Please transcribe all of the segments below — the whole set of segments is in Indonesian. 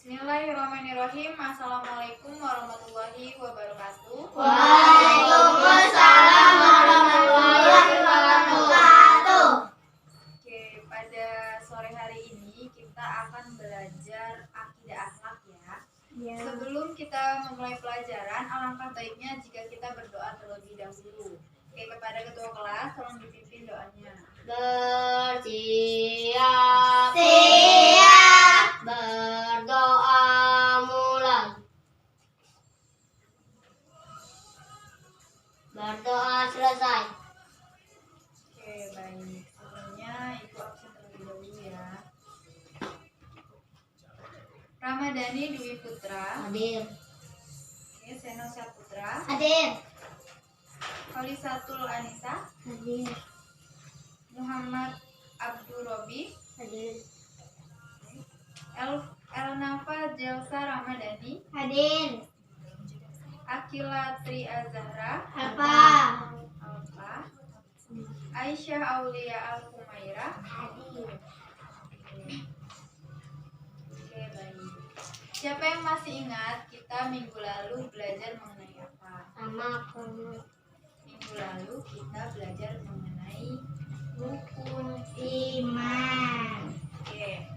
Bismillahirrahmanirrahim. Assalamualaikum warahmatullahi wabarakatuh. Waalaikumsalam warahmatullahi wabarakatuh. Oke, pada sore hari ini kita akan belajar akidah akhlak ya. Sebelum kita memulai pelajaran, alangkah baiknya jika kita berdoa terlebih dahulu. Oke, kepada ketua kelas tolong dipimpin doanya. Bersiap, berdoa mulai. Berdoa selesai. Oke, baik. Sebelumnya ibu absen terlebih dahulu ya. Ramadhani Dwi Putra. Hadir. Oke, Seno Saputra. Hadir. Khalisatul Anisa. Hadir. Muhammad Abdul Robi. Hadir. Elnafa Jelsa Ramadhani. Hadir. Akila Tri Azahra. Apa? Alfa. Aisyah Aulia Al-Humaira. Hadir. Oke, baik. Siapa yang masih ingat kita minggu lalu belajar mengenai apa? Sama. Minggu lalu kita belajar mengenai rukun Iman. Oke.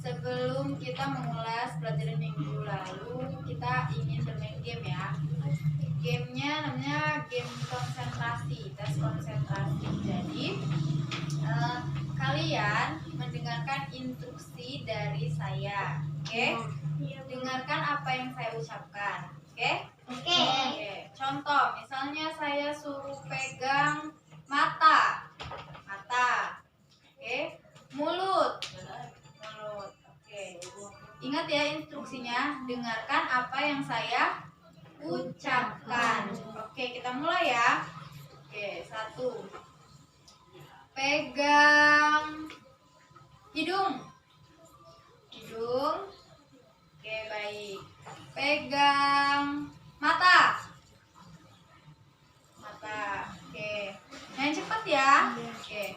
Sebelum kita mengulas pelajaran minggu lalu, kita ingin bermain game ya. Gamenya namanya game konsentrasi, tes konsentrasi. Jadi kalian mendengarkan instruksi dari saya, oke? Dengarkan apa yang saya ucapkan, oke? Oke. Contoh, misalnya saya suruh pegang mata, oke? Mulut. Oke. Ingat ya instruksinya, dengarkan apa yang saya ucapkan. Oke, kita mulai ya. Oke, 1. Pegang hidung. Oke, baik. Pegang mata. Oke. Yang cepat ya. Oke.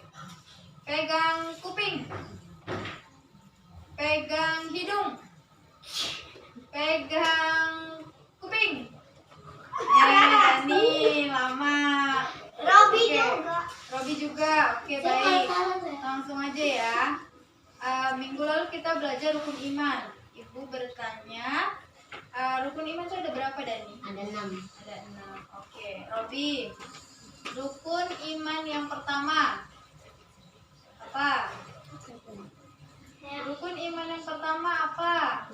Pegang kuping. Pegang hidung. Pegang kuping. Nih, lama. Robi Oke. juga. Robi juga. Oke, baik. Langsung aja ya. Minggu lalu kita belajar rukun iman. Ibu bertanya, rukun iman itu ada berapa, Dani? Ada 6. Ada 6. Oke, Robi. Rukun iman yang pertama apa? Rukun iman yang pertama apa?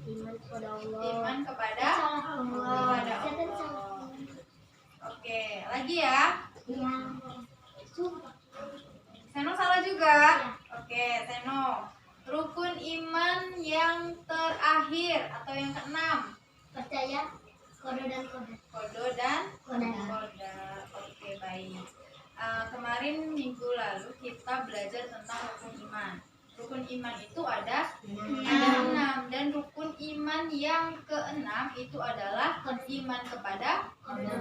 Iman kepada Allah. Iman kepada Allah. Oke, lagi ya. Seno salah juga. Oke, Seno. Rukun iman yang terakhir atau yang keenam. Percaya kodo dan koda. Kodo dan Koda. koda. Oke, baik. Kemarin minggu lalu kita belajar tentang rukun iman. Rukun iman itu ada 6 dan rukun iman yang keenam itu adalah iman kepada koda.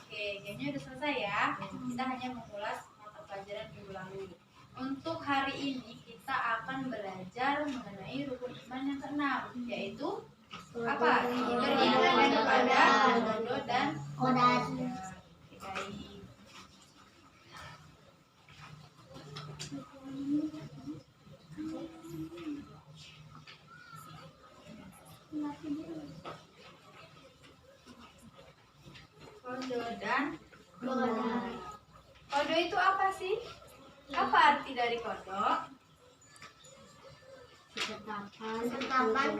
Oke, gamenya udah selesai ya. Kita hanya mengulas mata pelajaran minggu lalu. Untuk hari ini kita akan belajar mengenai rukun iman yang keenam, yaitu apa? Beriman kepada kodo dan Koda. baik. Kodo dan Koda. kodo itu apa sih? Apa arti dari kodo? Ketetapan,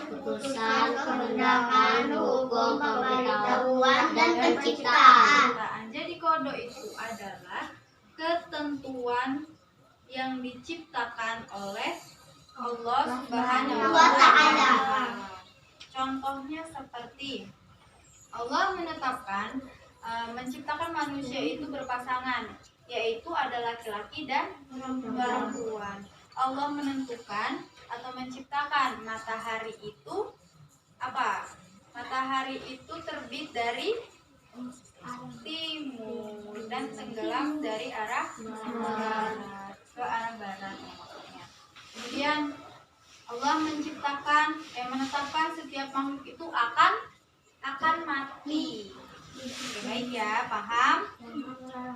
keputusan, kehendakan, hukum, pemberitahuan, dan penciptaan. Jadi kodo itu adalah ketentuan yang diciptakan oleh Allah Subhanahu wa Ta'ala. Contohnya seperti Allah menetapkan menciptakan manusia itu berpasangan, yaitu ada laki-laki dan perempuan. Allah menentukan atau menciptakan matahari itu apa? Matahari itu terbit dari timur dan tenggelam dari arah barat ke arah barat maksudnya. Kemudian menetapkan setiap makhluk itu akan mati. Oke, baik ya, paham?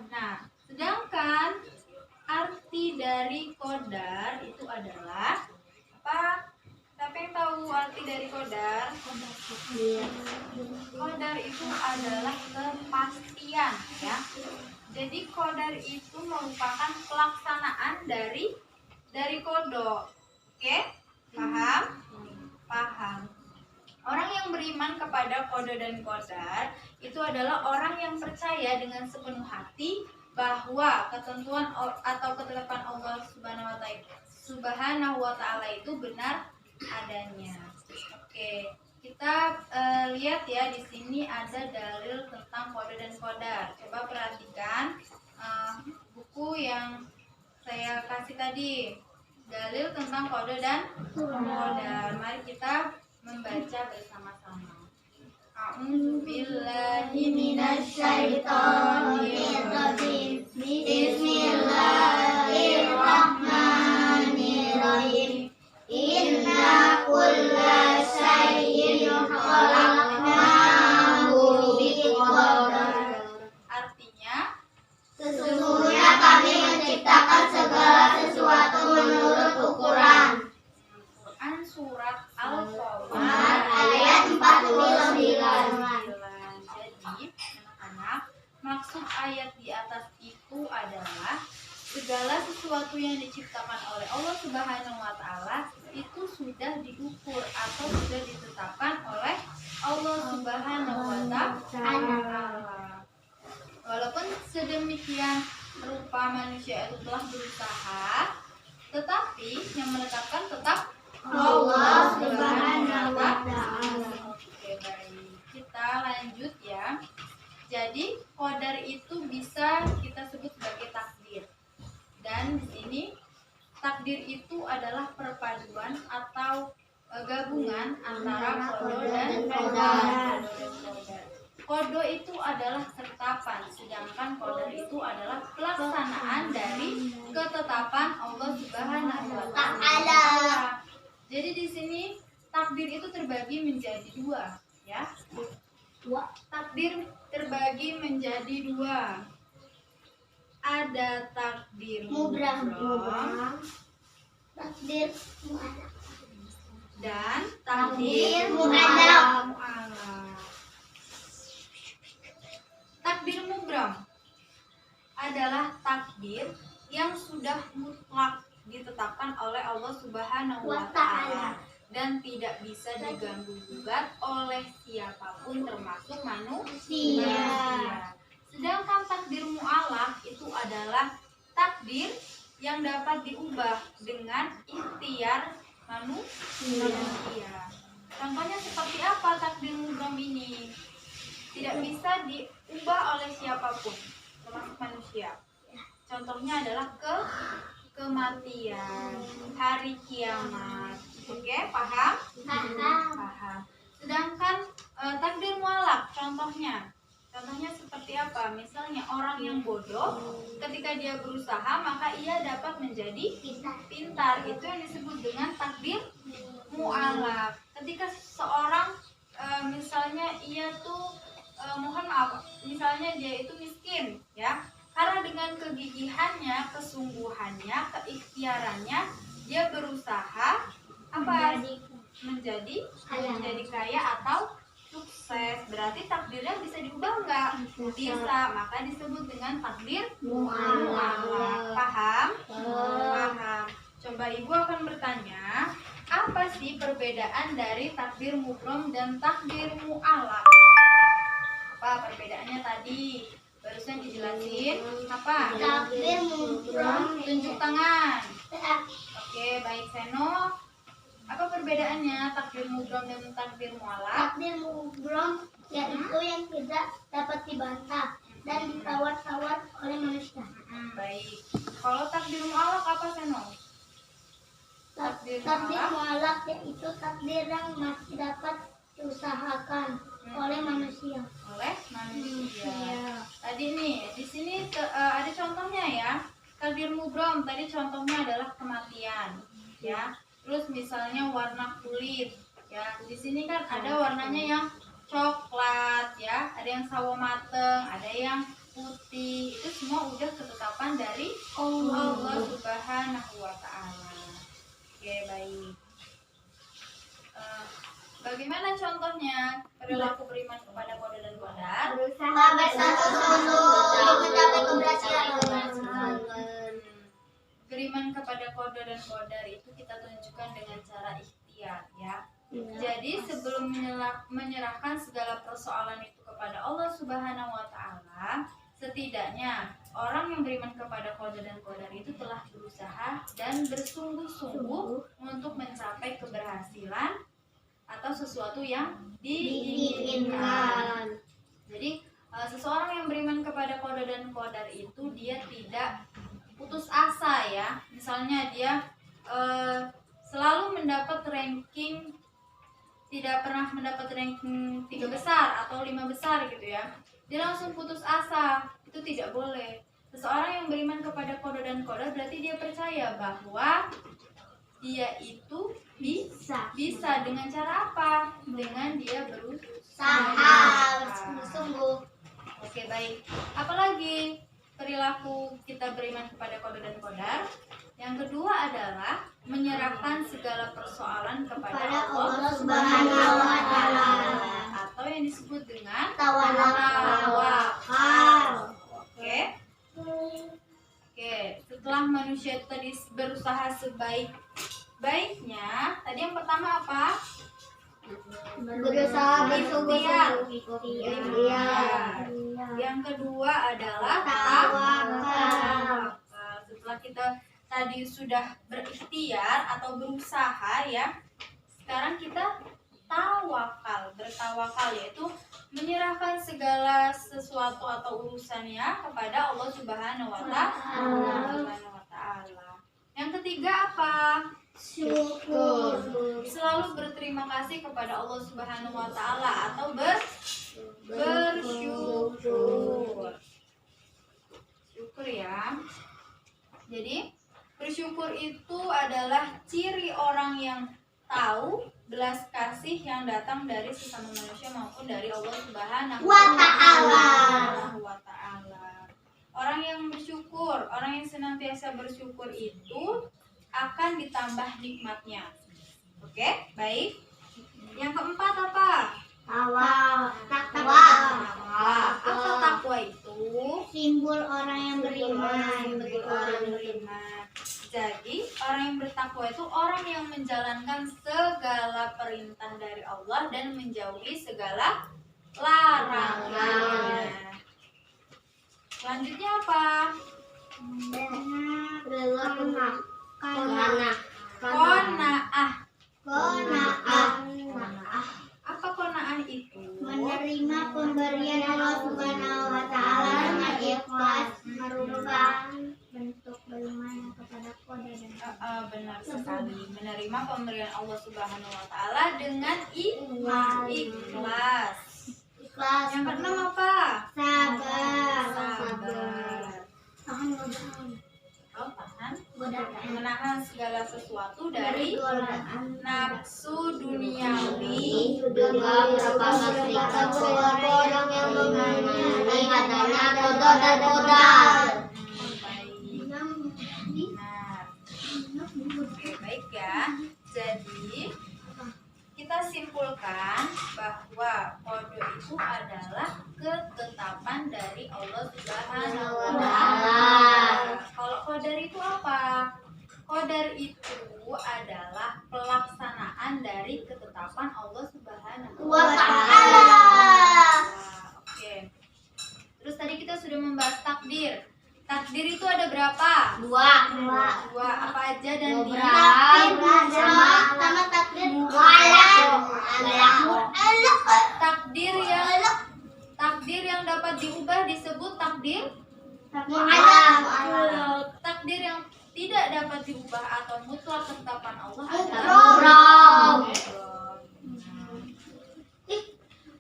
Nah, sedangkan arti dari qadar itu adalah apa? Siapa yang tahu arti dari qadar? Qadar itu adalah kepastian, ya. Jadi qadar itu merupakan pelaksanaan dari qada. Oke? Paham? Paham. Orang yang beriman kepada qada dan qadar itu adalah orang yang percaya dengan sepenuh hati bahwa ketentuan atau ketetapan Allah Subhanahu wa taala itu benar adanya. Oke, kita lihat ya, di sini ada dalil tentang qada dan qadar. Coba perhatikan buku yang saya kasih tadi, dalil tentang qada dan qadar. Mari kita membaca bersama-sama. A'udzubillahi minasyaitonirrajim. Bismillahirrahmanirrahim. Inna kulla syai'in khalaqnahu biqadar. Artinya, Sesungguhnya kami menciptakan segala sesuatu menurut ukuran. Quran surat Al-Qamar Ayat 49. Jadi, anak-anak, maksud ayat di atas itu adalah segala sesuatu yang diciptakan oleh Allah Subhanahu wa taala itu sudah diukur atau sudah ditetapkan oleh Allah Subhanahu wa taala. Walaupun sedemikian rupa manusia itu telah berusaha, tetapi yang menetapkan tetap Allah Subhanahu wa taala. Oke, baik. Kita lanjut ya. Jadi, qadar itu bisa kita sebut sebagai takdir. Dan di sini takdir itu adalah perpaduan atau gabungan antara qada dan qadar. Qada itu adalah ketetapan, sedangkan qadar itu adalah pelaksanaan dari ketetapan Allah Subhanahu wa taala. Jadi di sini takdir itu terbagi menjadi dua, ya. Takdir terbagi menjadi dua. Ada takdir mubram Takdir dan takdir mu'allaq. Takdir mubram adalah takdir yang sudah mutlak ditetapkan oleh Allah Subhanahu wa taala dan tidak bisa diganggu gugat oleh siapapun termasuk manusia. Sedangkan takdir mu'allaq itu adalah takdir yang dapat diubah dengan ikhtiar manusia. Contohnya seperti apa takdir mubram ini? Tidak bisa diubah oleh siapapun termasuk manusia. Contohnya adalah kematian, hari kiamat. Oke, paham? Paham. Sedangkan takdir mu'allaq contohnya seperti apa? Misalnya orang yang bodoh, ketika dia berusaha maka ia dapat menjadi pintar. Itu yang disebut dengan takdir mu'allaq. Ketika seseorang misalnya ia tuh mohon maaf, misalnya dia itu miskin, ya. Karena dengan kegigihannya, kesungguhannya, keikhtiarannya, dia berusaha menjadi kaya atau sukses. Berarti takdirnya bisa diubah nggak? Bisa. Maka disebut dengan takdir mu'allaq. Paham? Paham. Coba ibu akan bertanya, apa sih perbedaan dari takdir mubram dan takdir mu'allaq? Apa perbedaannya tadi? Barusan dijelasin. Apa? Takdir mubram. Tunjuk tangan. Oke, baik Seno. Apa perbedaannya takdir mubram dan takdir mu'allaq? Takdir mubram yaitu yang tidak dapat dibantah dan ditawar-tawar oleh manusia. Baik. Kalau takdir mu'allaq apa Seno? Takdir mu'allaq yaitu takdir yang masih dapat diusahakan oleh manusia. Tadi nih, di sini ada contohnya ya. Takdir mubram tadi contohnya adalah kematian, ya. Terus misalnya warna kulit, Ya, di sini kan ada warnanya yang coklat ya, ada yang sawo mateng, ada yang putih. Itu semua udah ketetapan dari Allah Subhanahu wa taala. Oke, baik. Bagaimana contohnya perilaku beriman kepada kode dan qadar? Berusaha bersatu-satu untuk mencapai keberhasilan. Beriman kepada kode dan qadar itu kita tunjukkan dengan cara ikhtiar ya. Jadi sebelum menyerahkan segala persoalan itu kepada Allah Subhanahu wa taala, setidaknya orang yang beriman kepada qada dan qadar itu telah berusaha dan bersungguh-sungguh untuk mencapai keberhasilan atau sesuatu yang diinginkan. Jadi seseorang yang beriman kepada qada dan qadar itu dia tidak putus asa ya. Misalnya dia selalu mendapat ranking, tidak pernah mendapat ranking 3 besar atau 5 besar gitu ya, dia langsung putus asa. Itu tidak boleh. Seseorang yang beriman kepada qada dan qadar berarti dia percaya bahwa dia itu bisa dengan cara apa? Dengan dia berusaha bersungguh-sungguh. Oke, baik. Apalagi perilaku kita beriman kepada qada dan qadar? Yang kedua adalah menyerahkan segala persoalan kepada Allah Subhanahu wa taala, atau yang disebut dengan tawakal. Oke. Setelah manusia tadi berusaha sebaik-baiknya, tadi yang pertama apa? Berusaha bersungguh-sungguh. Yang kedua adalah Tawakal. Setelah kita tadi sudah berikhtiar atau berusaha ya, sekarang kita bertawakal yaitu menyerahkan segala sesuatu atau urusannya kepada Allah Subhanahu wa taala. Yang ketiga apa? Syukur. Selalu berterima kasih kepada Allah Subhanahu wa taala atau bersyukur. Syukur ya. Jadi bersyukur itu adalah ciri orang yang tahu belas kasih yang datang dari sesama manusia maupun dari Allah Subhanahu wa taala. Orang yang bersyukur, orang yang senantiasa bersyukur itu akan ditambah nikmatnya. Oke, baik. Yang keempat apa? Takwa. Apa takwa itu? Simbol orang yang beriman. Jadi orang yang bertakwa itu orang yang menjalankan segala perintah dari Allah dan menjauhi segala larangannya. Selanjutnya apa? Qanaah. Apa qanaah itu? Menerima pemberian Allah Subhanahu wa taala dengan ikhlas, merupakan bentuk beriman kepada qada dan qadar. Benar sekali. Menerima pemberian Allah Subhanahu wa taala dengan ikhlas. Yang keenam apa? Sabar. Tahan. Menahan segala sesuatu dari nafsu duniawi. Juga merupakan sikap orang yang mengenai adanya qada dan qadar. Baik ya. Jadi kita simpulkan bahwa qada itu adalah ketetapan dari Allah Subhanahu wa taala. Kalau qadar itu apa? Qadar itu adalah pelaksanaan dari ketetapan Allah Subhanahu Wa ta'ala. Oke. Terus tadi kita sudah membahas takdir. Takdir itu ada berapa? Dua. Apa aja dan dia? Sama takdir. Takdir yang dapat diubah disebut takdir. Takdir yang tidak dapat diubah atau mutlak ketetapan Allah adalah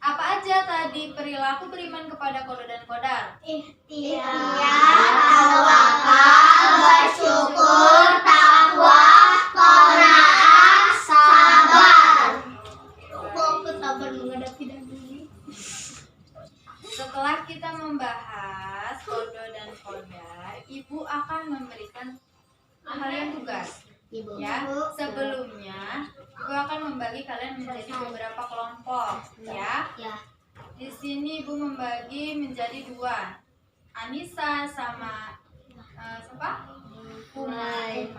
apa aja tadi perilaku beriman kepada qada dan qadar? Ikhtiar, tawakal, bersyukur, takwa, qanaah, sabar. kalian tugas. Ibu. Ya, sebelumnya Ibu akan membagi kalian menjadi beberapa kelompok, ya. Ya. Di sini Ibu membagi menjadi 2. Anissa sama siapa? Umay,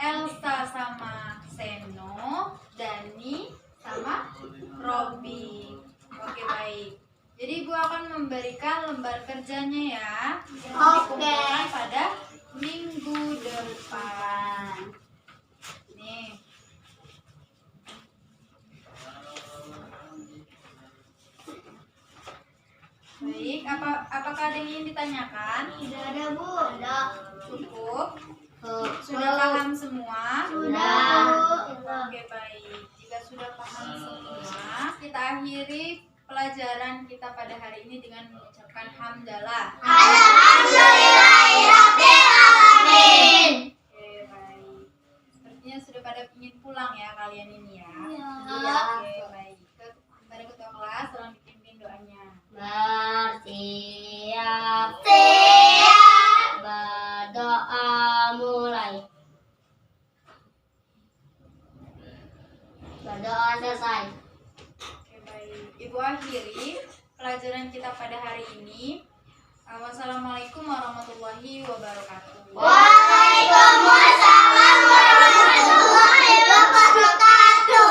Elsa sama Seno, Dani sama Robi. Oke, baik. Jadi Ibu akan memberikan lembar kerjanya ya. Yang dikumpulkan pada minggu depan. Nih. Baik, apakah ada yang ingin ditanyakan? Tidak ada, Bu. Ada. Cukup? Sudah paham semua? Sudah. Oke, baik. Jika sudah paham semua, kita akhiri pelajaran kita pada hari ini dengan mengucapkan hamdalah. Alhamdulillahirabbil alamin. Oke, baik. Sepertinya sudah pada ingin pulang ya kalian ini ya. Iya. Oke, baik. Kepada ketua kelas tolong dipimpin doanya. Bersiap. Berdoa mulai. Berdoa selesai. Oke, baik. Ibu akhiri pelajaran kita pada hari ini. Wassalamualaikum warahmatullahi wabarakatuh. Waalaikumsalam warahmatullahi wabarakatuh.